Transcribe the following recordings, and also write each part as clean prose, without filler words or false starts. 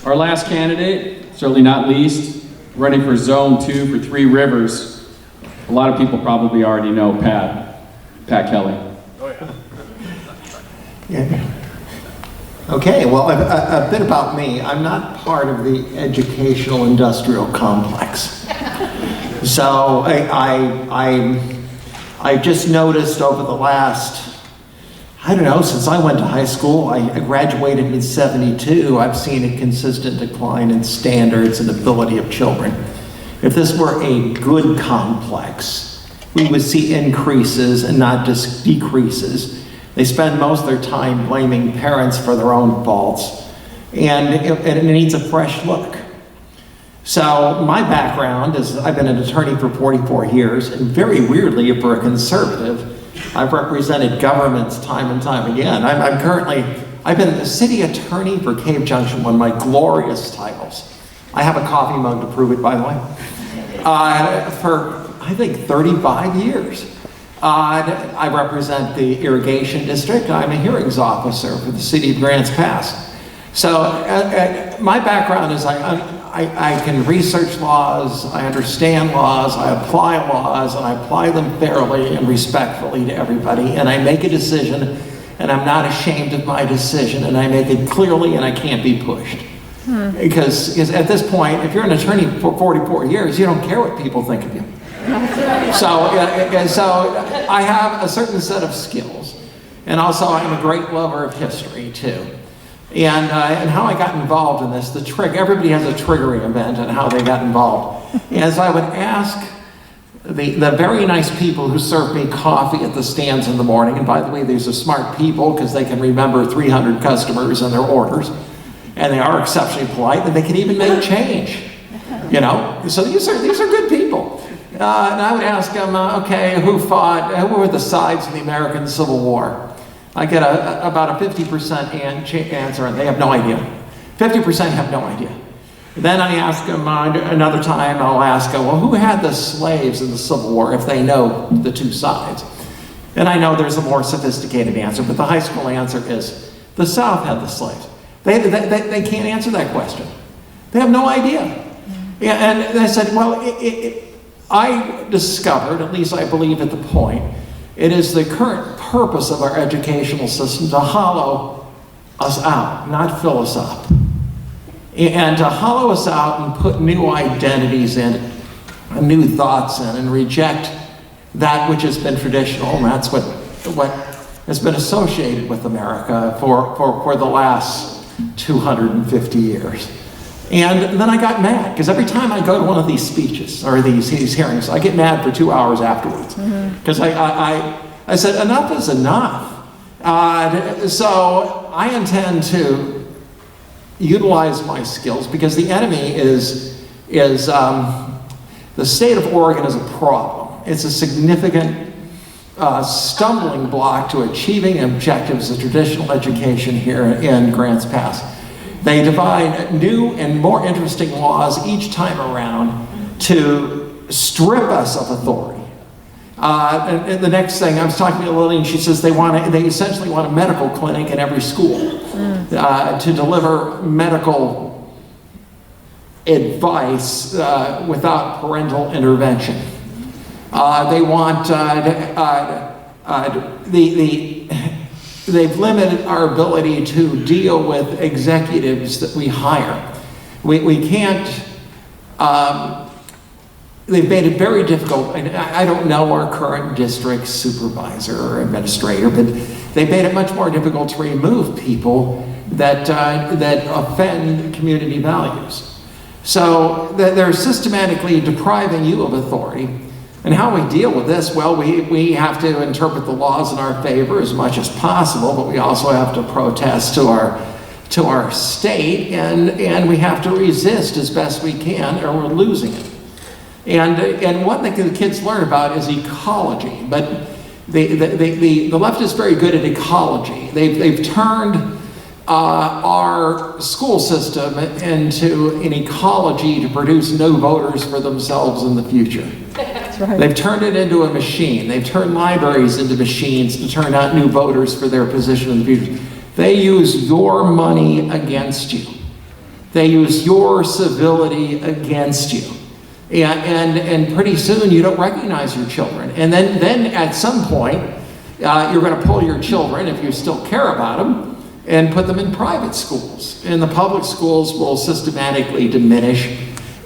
Our last candidate, certainly not least, running for Zone 2 for Three Rivers. A lot of people probably already know Pat Kelly. Oh, yeah. Okay, well, a bit about me. I'm not part of the educational industrial complex. So I just noticed over the last, I don't know, since I went to high school, I graduated in '72, I've seen a consistent decline in standards and ability of children. If this were a good complex, we would see increases and not just decreases. They spend most of their time blaming parents for their own faults, and it needs a fresh look. So my background is I've been an attorney for 44 years, and very weirdly, for a conservative, I've represented governments time and time again. I've been the city attorney for Cave Junction, one of my glorious titles. I have a coffee mug to prove it, by the way. For, I think, 35 years. I represent the irrigation district. I'm a hearings officer for the city of Grants Pass. So my background is I can research laws, I understand laws, I apply laws, and I apply them fairly and respectfully to everybody, and I make a decision, and I'm not ashamed of my decision, and I make it clearly, and I can't be pushed. Because at this point, if you're an attorney for 44 years, you don't care what people think of you. So I have a certain set of skills, and also I'm a great lover of history too. And how I got involved in this, everybody has a triggering event and how they got involved. And so I would ask the very nice people who serve me coffee at the stands in the morning, and by the way, these are smart people because they can remember 300 customers and their orders, and they are exceptionally polite, and they can even make change, you know? So these are good people. And I would ask them, okay, who were the sides in the American Civil War? I get about a 50% answer, and they have no idea. 50% have no idea. Then I ask them, another time I'll ask them, well, who had the slaves in the Civil War, if they know the two sides? And I know there's a more sophisticated answer, but the high school answer is, the South had the slaves. They can't answer that question. They have no idea. Yeah, and they said, well, I discovered, at least I believe at the point, it is the current purpose of our educational system to hollow us out, not fill us up. And to hollow us out and put new identities in, new thoughts in, and reject that which has been traditional, and that's what has been associated with America for the last 250 years. And then I got mad, because every time I go to one of these speeches, or these hearings, I get mad for 2 hours afterwards. Because I said, enough is enough. So I intend to utilize my skills, because the enemy is the state of Oregon is a problem. It's a significant stumbling block to achieving objectives of traditional education here in Grants Pass. They devise new and more interesting laws each time around to strip us of authority. And the next thing, I was talking to Lily, and she says they essentially want a medical clinic in every school to deliver medical advice without parental intervention. They want they've limited our ability to deal with executives that we hire. We can't, they've made it very difficult, and I don't know our current district supervisor or administrator, but they've made it much more difficult to remove people that offend community values. So they're systematically depriving you of authority. And how we deal with this, well, we have to interpret the laws in our favor as much as possible, but we also have to protest to our state, and we have to resist as best we can, or we're losing it. And one thing the kids learn about is ecology, but the left is very good at ecology. They've turned our school system into an ecology to produce no voters for themselves in the future. That's right. They've turned it into a machine. They've turned libraries into machines to turn out new voters for their position in the future. They use your money against you. They use your civility against you. And pretty soon you don't recognize your children. And then at some point, you're going to pull your children, if you still care about them, and put them in private schools. And the public schools will systematically diminish.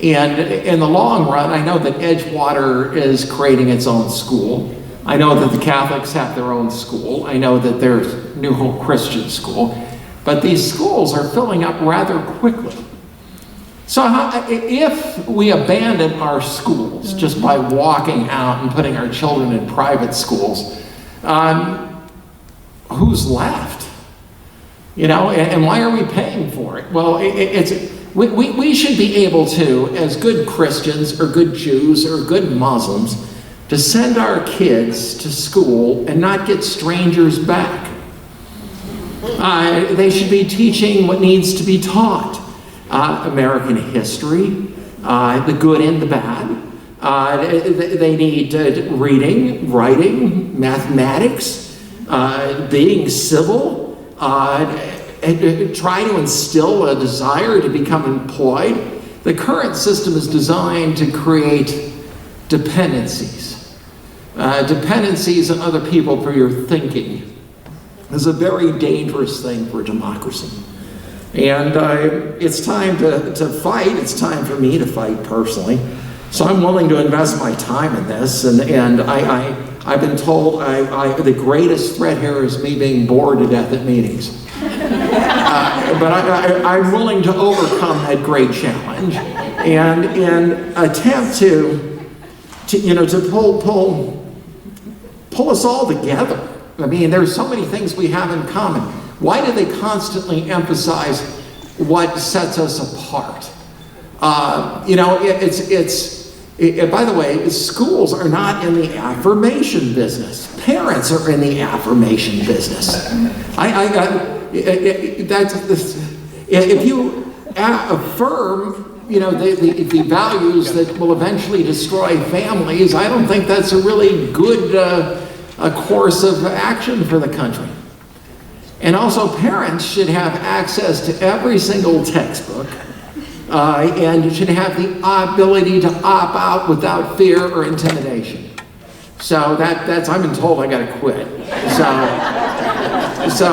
And in the long run, I know that Edgewater is creating its own school. I know that the Catholics have their own school. I know that there's New Hope Christian School. But these schools are filling up rather quickly. So if we abandon our schools just by walking out and putting our children in private schools, who's left? You know, and why are we paying for it? Well, we should be able to, as good Christians or good Jews or good Muslims, to send our kids to school and not get strangers back. They should be teaching what needs to be taught. American history, the good and the bad. They need reading, writing, mathematics, being civil, and try to instill a desire to become employed. The current system is designed to create dependencies. Dependencies on other people for your thinking is a very dangerous thing for democracy. And it's time to fight. It's time for me to fight personally. So I'm willing to invest my time in this. And I've been told the greatest threat here is me being bored to death at meetings. But I'm willing to overcome that great challenge and attempt to pull us all together. I mean, there's so many things we have in common. Why do they constantly emphasize what sets us apart? By the way, schools are not in the affirmation business. Parents are in the affirmation business. If you affirm, the values that will eventually destroy families, I don't think that's a really good a course of action for the country. And also, parents should have access to every single textbook and should have the ability to opt out without fear or intimidation. So that's I've been told I got to quit. So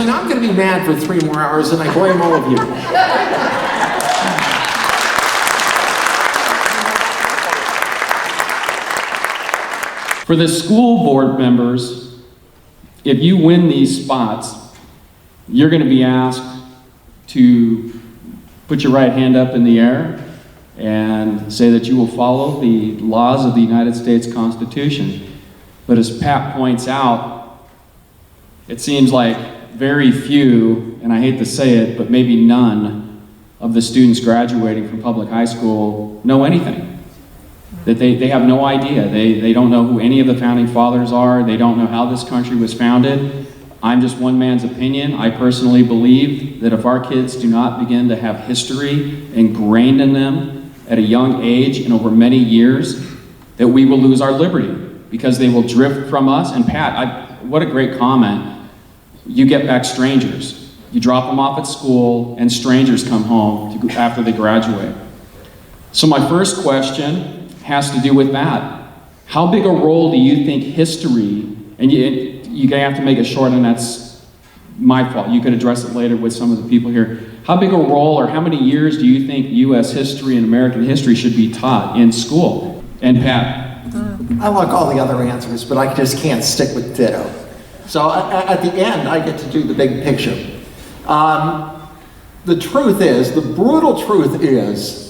now I'm going to be mad for 3 more hours, and I blame all of you. For the school board members, if you win these spots, you're going to be asked to put your right hand up in the air and say that you will follow the laws of the United States Constitution. But as Pat points out, it seems like very few, and I hate to say it, but maybe none of the students graduating from public high school know anything. That they have no idea. They don't know who any of the founding fathers are. They don't know how this country was founded. I'm just one man's opinion. I personally believe that if our kids do not begin to have history ingrained in them at a young age and over many years, that we will lose our liberty because they will drift from us. And Pat, what a great comment. You get back strangers. You drop them off at school and strangers come home after they graduate. So my first question has to do with that. How big a role do you think history, and you're gonna have to make it short, and that's my fault. You could address it later with some of the people here. How big a role or how many years do you think U.S. history and American history should be taught in school? And Pat? I like all the other answers, but I just can't stick with ditto. So at the end, I get to do the big picture. The truth is, the brutal truth is,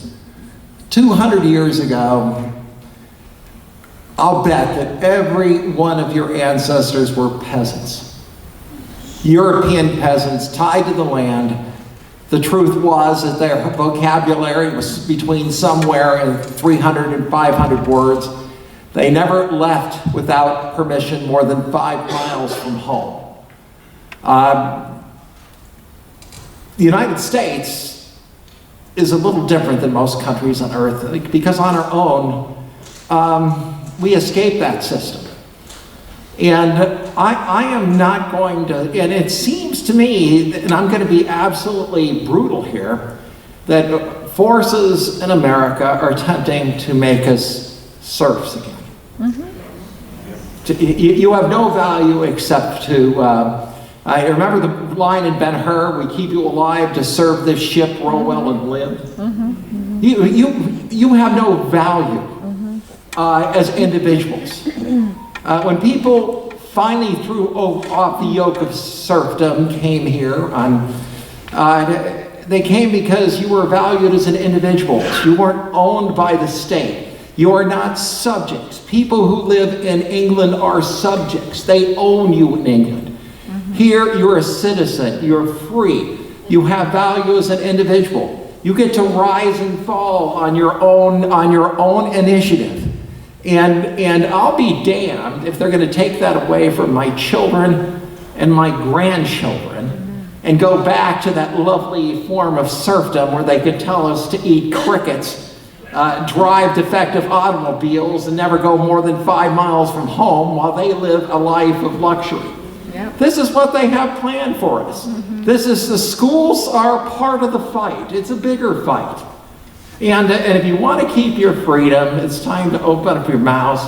200 years ago, I'll bet that every one of your ancestors were peasants. European peasants tied to the land. The truth was that their vocabulary was between somewhere in 300 and 500 words. They never left without permission more than 5 miles from home. The United States is a little different than most countries on earth because on our own, we escaped that system. And I am not going to, and it seems to me, and I'm going to be absolutely brutal here, that forces in America are attempting to make us serfs again. You have no value except to, I remember the line in Ben-Hur, we keep you alive to serve this ship, row well and live. You have no value as individuals. When people finally threw off the yoke of serfdom, came here, they came because you were valued as an individual. You weren't owned by the state. You are not subjects. People who live in England are subjects. They own you in England. Here, you're a citizen. You're free. You have value as an individual. You get to rise and fall on your own initiative. And I'll be damned if they're going to take that away from my children and my grandchildren and go back to that lovely form of serfdom where they could tell us to eat crickets, drive defective automobiles, and never go more than 5 miles from home while they live a life of luxury. Yep. This is what they have planned for us. The schools are part of the fight. It's a bigger fight. And if you want to keep your freedom, it's time to open up your mouths,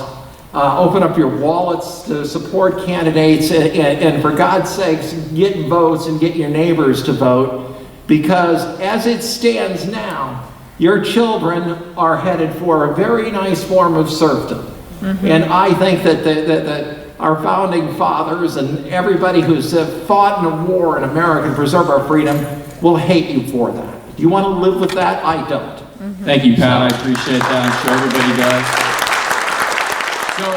open up your wallets to support candidates, and for God's sakes, get votes and get your neighbors to vote, because as it stands now, your children are headed for a very nice form of serfdom. And I think that our founding fathers and everybody who's fought in a war in America to preserve our freedom will hate you for that. Do you want to live with that? I don't. Thank you, Pat. I appreciate that. I'm sure everybody does. So